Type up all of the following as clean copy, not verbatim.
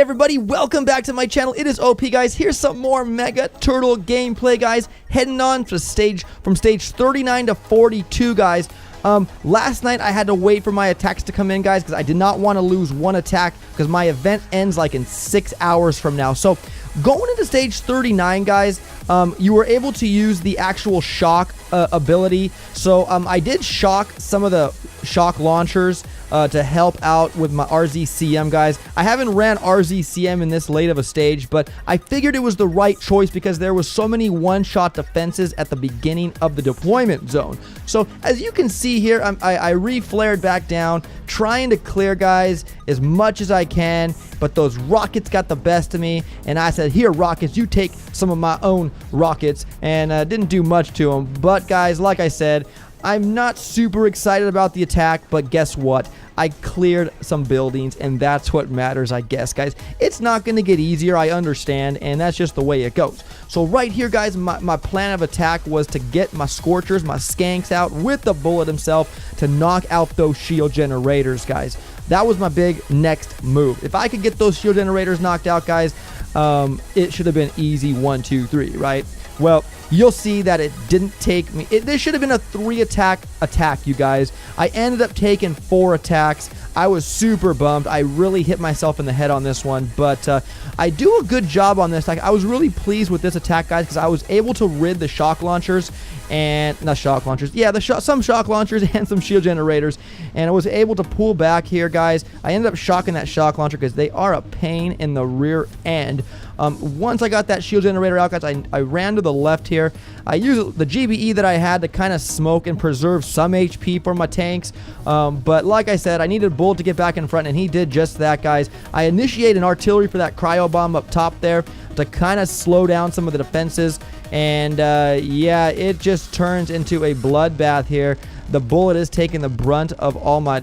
everybody, welcome back to my channel. It is OP, guys. Here's some more Mega Turtle gameplay, guys. Heading on to from stage 39 to 42, guys. Last night I had to wait for my attacks to come in, guys, because I did not want to lose one attack because my event ends like in 6 hours from now. So going into stage 39, guys, you were able to use the actual shock ability. So I did shock some of the shock launchers to help out with my RZCM, guys. I haven't ran RZCM in this late of a stage, but I figured it was the right choice because there was so many one-shot defenses at the beginning of the deployment zone. So as you can see here, I re-flared back down, trying to clear, guys, as much as I can, but those rockets got the best of me, and I said, here, rockets, you take some of my own rockets, and didn't do much to them. But guys, like I said, I'm not super excited about the attack, but guess what? I cleared some buildings, and that's what matters, I guess, guys. It's not going to get easier, I understand, and that's just the way it goes. So right here, guys, my plan of attack was to get my Scorchers, my Skanks out with the Bullet himself to knock out those shield generators, guys. That was my big next move. If I could get those shield generators knocked out, guys, it should have been easy 1, 2, 3, right? Well, you'll see that it didn't take me. This should have been a 3-attack, you guys. I ended up taking 4 attacks. I was super bummed. I really hit myself in the head on this one, but I do a good job on this. I was really pleased with this attack, guys, because I was able to rid the shock launchers and not shock launchers. Yeah, some shock launchers and some shield generators, and I was able to pull back here, guys. I ended up shocking that shock launcher because they are a pain in the rear end. Once I got that shield generator out, guys, I ran to the left here. I used the GBE that I had to kind of smoke and preserve some HP for my tanks. But like I said, I needed Bullet to get back in front, and he did just that, guys. I initiated an artillery for that cryo bomb up top there to kind of slow down some of the defenses. And yeah, it just turns into a bloodbath here. The Bullet is taking the brunt of all my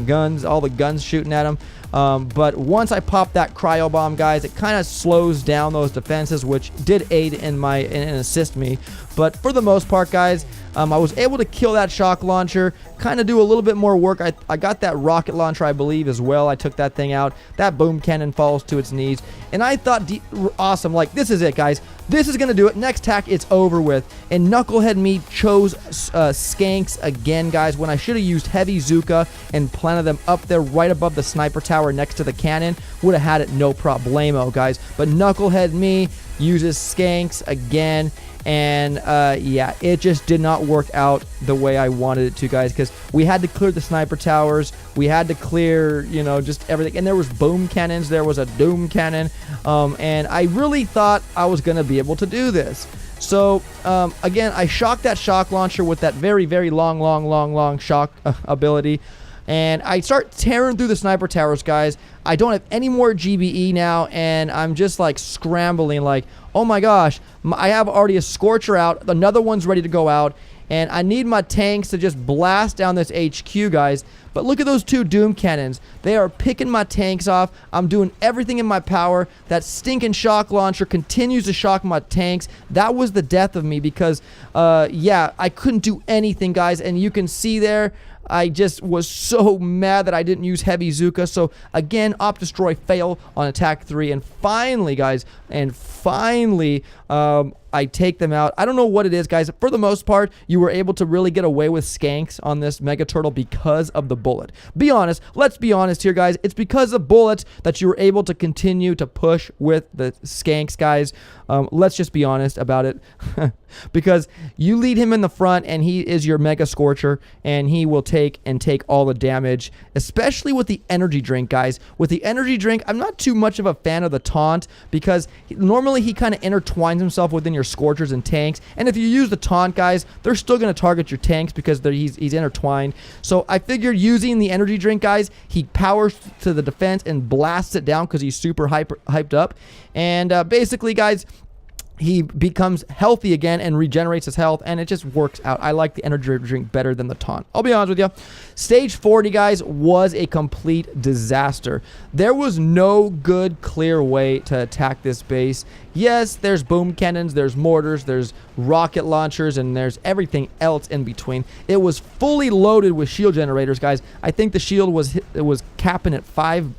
guns, all the guns shooting at him. But once I pop that cryo bomb, guys, it kind of slows down those defenses, which did aid in and assist me. But for the most part, guys, I was able to kill that shock launcher, kind of do a little bit more work. I got that rocket launcher, I believe, as well. I took that thing out. That boom cannon falls to its knees. And I thought, awesome, like, this is it, guys. This is going to do it. Next tack, it's over with. And Knucklehead me chose Skanks again, guys, when I should have used Heavy Zuka and planted them up there right above the sniper tower next to the cannon. Would have had it no problemo, guys. But Knucklehead me uses Skanks again. And yeah, it just did not work out the way I wanted it to, guys, because we had to clear the sniper towers, we had to clear, you know, just everything, and there was boom cannons, there was a doom cannon, and I really thought I was going to be able to do this. So again, I shocked that shock launcher with that very, very long shock ability. And I start tearing through the sniper towers, guys. I don't have any more GBE now, and I'm just like scrambling like, oh my gosh, I have already a Scorcher out, another one's ready to go out, and I need my tanks to just blast down this HQ, guys. But look at those 2 doom cannons. They are picking my tanks off. I'm doing everything in my power. That stinking shock launcher continues to shock my tanks. That was the death of me because, yeah, I couldn't do anything, guys. And you can see there, I just was so mad that I didn't use Heavy Zuka. So again, Op Destroy fail on attack 3. And finally, guys, I take them out. I don't know what it is, guys. For the most part, you were able to really get away with Skanks on this Mega Turtle because of the Bullet. Be honest. Let's be honest here, guys. It's because of Bullet that you were able to continue to push with the Skanks, guys. Let's just be honest about it. Because you lead him in the front, and he is your Mega Scorcher, and he will take all the damage, especially with the energy drink, guys. With the energy drink, I'm not too much of a fan of the taunt because normally he kind of intertwines himself within your Scorchers and tanks, and if you use the taunt, guys, they're still going to target your tanks because he's intertwined. So I figured using the energy drink, guys, he powers to the defense and blasts it down because he's super hyped up, and basically, guys, he becomes healthy again and regenerates his health, and it just works out. I like the energy drink better than the taunt. I'll be honest with you. Stage 40, guys, was a complete disaster. There was no good, clear way to attack this base. Yes, there's boom cannons, there's mortars, there's rocket launchers, and there's everything else in between. It was fully loaded with shield generators, guys. I think the shield was capping at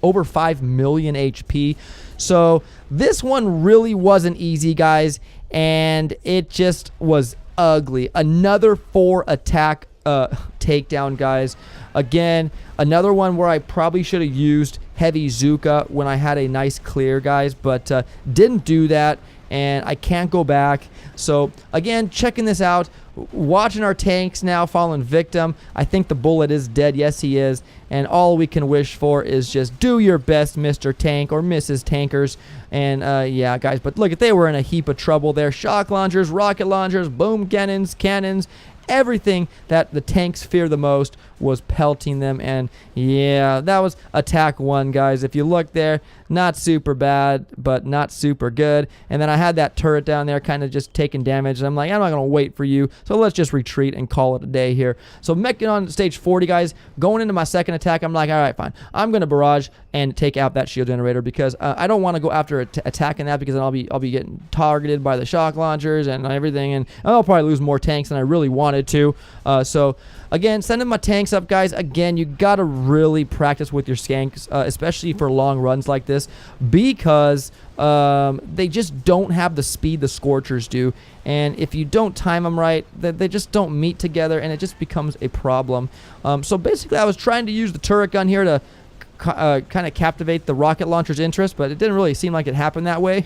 over 5 million HP. So this one really wasn't easy, guys, and it just was ugly. Another 4 attack takedown, guys. Again, another one where I probably should have used heavy Zuka when I had a nice clear, guys, but didn't do that, and I can't go back. So again, checking this out, watching our tanks now falling victim. I think the bullet is dead. Yes, he is. And all we can wish for is just do your best, Mr. Tank or Mrs. Tankers. And yeah, guys, but look, they were in a heap of trouble there. Shock launchers, rocket launchers, boom cannons, everything that the tanks fear the most was pelting them. And yeah, that was attack 1, guys. If you look there, not super bad, but not super good. And then I had that turret down there kind of just taking damage, and I'm like, I'm not gonna wait for you, so let's just retreat and call it a day here. So making on stage 40, guys, going into my second attack, I'm like, all right, fine, I'm gonna barrage and take out that shield generator, because I don't want to go after attacking that, because then I'll be getting targeted by the shock launchers and everything, and I'll probably lose more tanks than I really wanted to. So again, sending my tanks up, guys. Again, you gotta really practice with your skanks, especially for long runs like this, because they just don't have the speed the Scorchers do, and if you don't time them right, they just don't meet together, and it just becomes a problem. So basically, I was trying to use the turret gun here to kind of captivate the rocket launcher's interest, but it didn't really seem like it happened that way.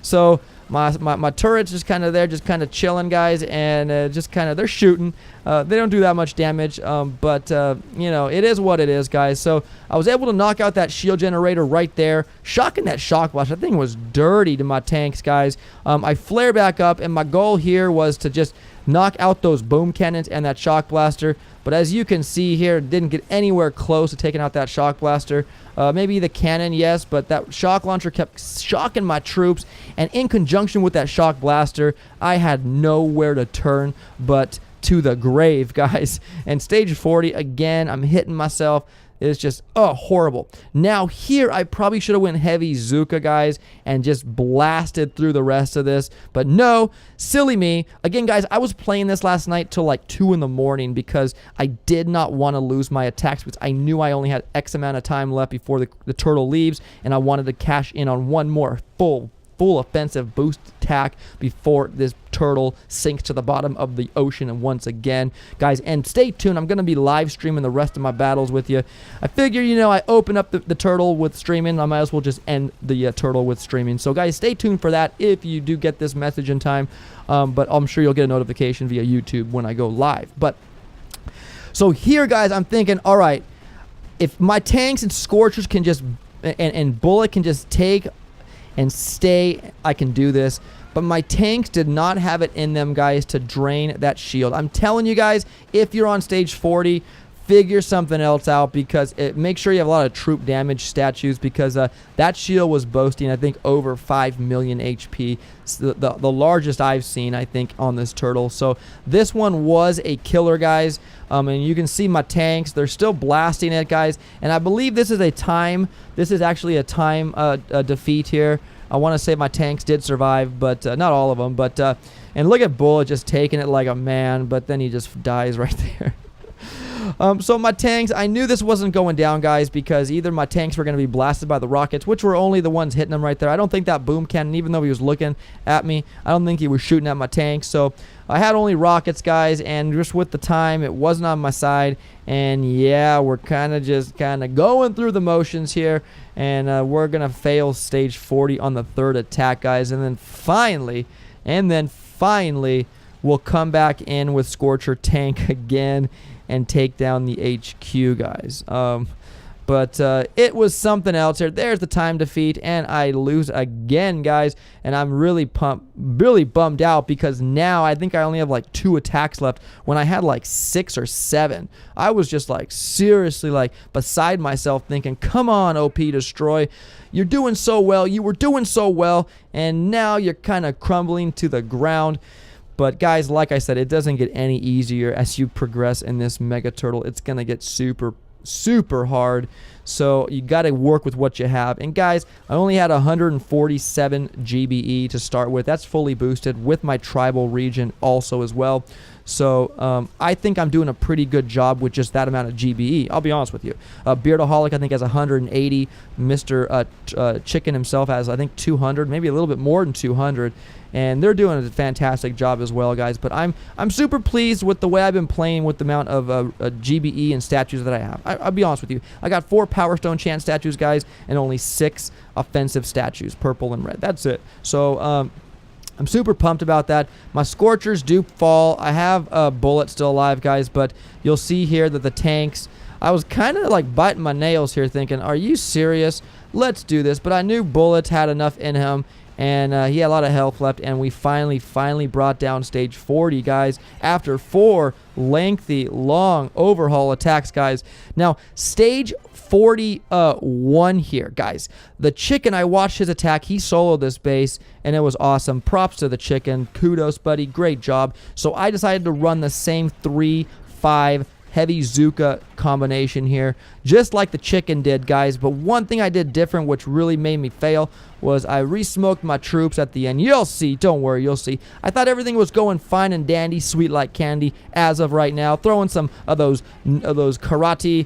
So my turret's just kind of there, just kind of chilling, guys, and just kind of, they're shooting. They don't do that much damage, but you know, it is what it is, guys. So I was able to knock out that shield generator right there, shocking that shock blast. That thing was dirty to my tanks, guys. I flare back up, and my goal here was to just knock out those boom cannons and that shock blaster. But as you can see here, it didn't get anywhere close to taking out that shock blaster. Maybe the cannon, yes, but that shock launcher kept shocking my troops. And in conjunction with that shock blaster, I had nowhere to turn but to the grave, guys. And stage 40, again, I'm hitting myself. It's just, oh, horrible. Now here, I probably should have went heavy Zuka, guys, and just blasted through the rest of this. But no, silly me. Again, guys, I was playing this last night till like 2 in the morning because I did not want to lose my attacks, because I knew I only had X amount of time left before the turtle leaves, and I wanted to cash in on one more full offensive boost attack before this turtle sinks to the bottom of the ocean. And once again, guys, and stay tuned, I'm going to be live streaming the rest of my battles with you. I figure, you know, I open up the turtle with streaming, I might as well just end the turtle with streaming. So guys, stay tuned for that if you do get this message in time, but I'm sure you'll get a notification via YouTube when I go live. But so here, guys, I'm thinking, all right, if my tanks and Scorchers can just and Bullet can just take and stay, I can do this. But my tanks did not have it in them, guys, to drain that shield. I'm telling you guys, if you're on stage 40, figure something else out, because make sure you have a lot of troop damage statues, because that shield was boasting, I think, over 5 million HP. It's the largest I've seen, I think, on this turtle. So this one was a killer, guys. And you can see my tanks, they're still blasting it, guys. And I believe this is actually a time defeat here. I want to say my tanks did survive, but not all of them. But and look at Bullet just taking it like a man, but then he just dies right there. So my tanks, I knew this wasn't going down, guys, because either my tanks were going to be blasted by the rockets, which were only the ones hitting them right there. I don't think that boom cannon, even though he was looking at me, I don't think he was shooting at my tanks. So I had only rockets, guys, and just with the time, it wasn't on my side. And yeah, we're kind of going through the motions here, and we're going to fail stage 40 on the third attack, guys. And then finally, we'll come back in with Scorcher tank again and take down the HQ, guys. But it was something else here. There's the time defeat, and I lose again, guys. And I'm really bummed out, because now I think I only have like 2 attacks left when I had like 6 or 7. I was just like seriously like beside myself, thinking, come on, OP Destroy. You're doing so well. You were doing so well, and now you're kind of crumbling to the ground. But guys, like I said, it doesn't get any easier as you progress in this Mega Turtle. It's going to get super super hard. So you got to work with what you have. And guys, I only had 147 GBE to start with. That's fully boosted with my tribal region also as well. So I think I'm doing a pretty good job with just that amount of GBE. I'll be honest with you. Beardaholic, I think, has 180. Mr. Chicken himself has, I think, 200, maybe a little bit more than 200. And they're doing a fantastic job as well, guys. But I'm super pleased with the way I've been playing with the amount of GBE and statues that I have. I'll be honest with you. I got 4 Power Stone Chant statues, guys, and only 6 offensive statues, purple and red. That's it. So I'm super pumped about that. My Scorchers do fall. I have a Bullet still alive, guys, but you'll see here that the tanks, I was kind of like biting my nails here thinking, are you serious? Let's do this. But I knew Bullet had enough in him, and he had a lot of health left, and we finally brought down stage 40, guys, after 4 lengthy, long overhaul attacks, guys. Now, stage 41 here, guys. The Chicken, I watched his attack. He soloed this base, and it was awesome. Props to the Chicken. Kudos, buddy. Great job. So I decided to run the same 3-5 heavy Zuka combination here, just like the Chicken did, guys. But one thing I did different, which really made me fail, was I re-smoked my troops at the end. You'll see. Don't worry. You'll see. I thought everything was going fine and dandy, sweet like candy as of right now. Throwing some of those karate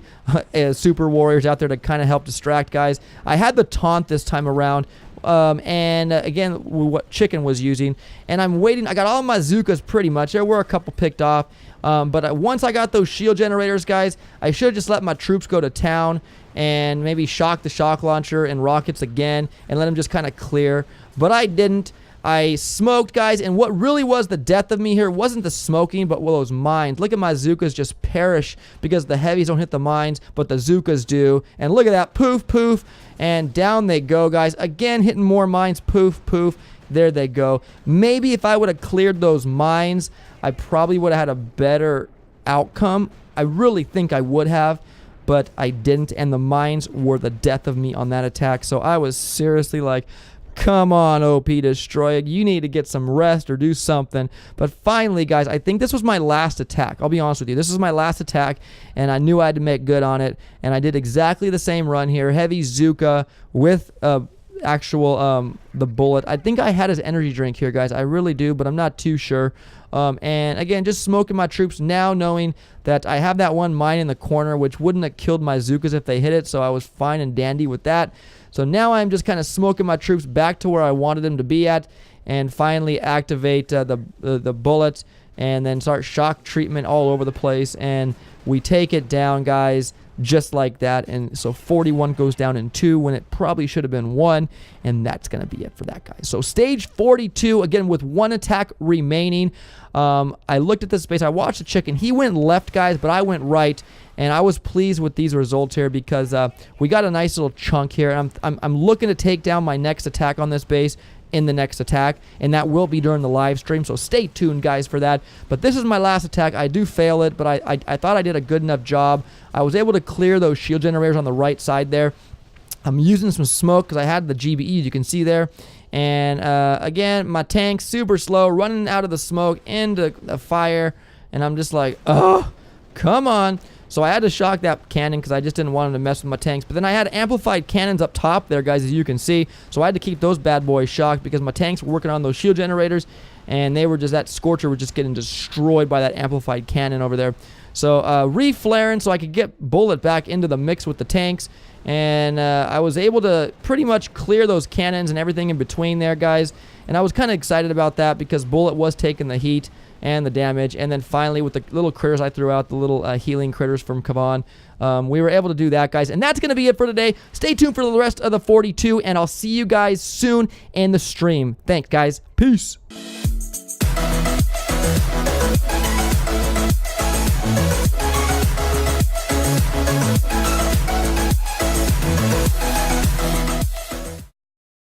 super warriors out there to kind of help distract, guys. I had the taunt this time around. Again, what Chicken was using. And I'm waiting. I got all my Zukas pretty much. There were a couple picked off. But once I got those shield generators, guys, I should have just let my troops go to town and maybe shock the shock launcher and rockets again and let them just kind of clear. But I didn't. I smoked, guys, and what really was the death of me here wasn't the smoking, but those mines. Look at my Zukas just perish because the heavies don't hit the mines, but the Zukas do. And look at that. Poof, poof. And down they go, guys. Again, hitting more mines. Poof, poof. There they go. Maybe if I would have cleared those mines, I probably would have had a better outcome. I really think I would have, but I didn't, and the mines were the death of me on that attack. So I was seriously like, come on, OP Destroyer, you need to get some rest or do something. But finally, guys, I think this was my last attack. I'll be honest with you. This is my last attack, and I knew I had to make good on it, and I did exactly the same run here. Heavy Zuka with actual the Bullet. I think I had his energy drink here, guys. I really do, but I'm not too sure. And again, just smoking my troops now, knowing that I have that one mine in the corner, which wouldn't have killed my Zukas if they hit it, so I was fine and dandy with that. So now I'm just kind of smoking my troops back to where I wanted them to be at, and finally activate the Bullet, and then start shock treatment all over the place, and we take it down, guys, just like that. And so 41 goes down in 2 when it probably should have been 1, and that's going to be it for that guy. So stage 42, again, with 1 attack remaining. I looked at this space. I watched the Chicken. He went left, guys, but I went right, and I was pleased with these results here because we got a nice little chunk here. And I'm looking to take down my next attack on this base in the next attack, and that will be during the live stream, so stay tuned, guys, for that. But this is my last attack. I do fail it, but I thought I did a good enough job. I was able to clear those shield generators on the right side there. I'm using some smoke because I had the GBE, you can see there. And again, my tank's super slow, running out of the smoke into the fire, and I'm just like, oh, come on. So I had to shock that cannon because I just didn't want him to mess with my tanks. But then I had amplified cannons up top there, guys, as you can see. So I had to keep those bad boys shocked because my tanks were working on those shield generators, and they were just, that Scorcher was just getting destroyed by that amplified cannon over there. So re-flaring so I could get Bullet back into the mix with the tanks. And I was able to pretty much clear those cannons and everything in between there, guys. And I was kind of excited about that because Bullet was taking the heat and the damage. And then finally, with the little critters I threw out, the little healing critters from Kavan, we were able to do that, guys. And that's going to be it for today. Stay tuned for the rest of the 42, and I'll see you guys soon in the stream. Thanks, guys. Peace.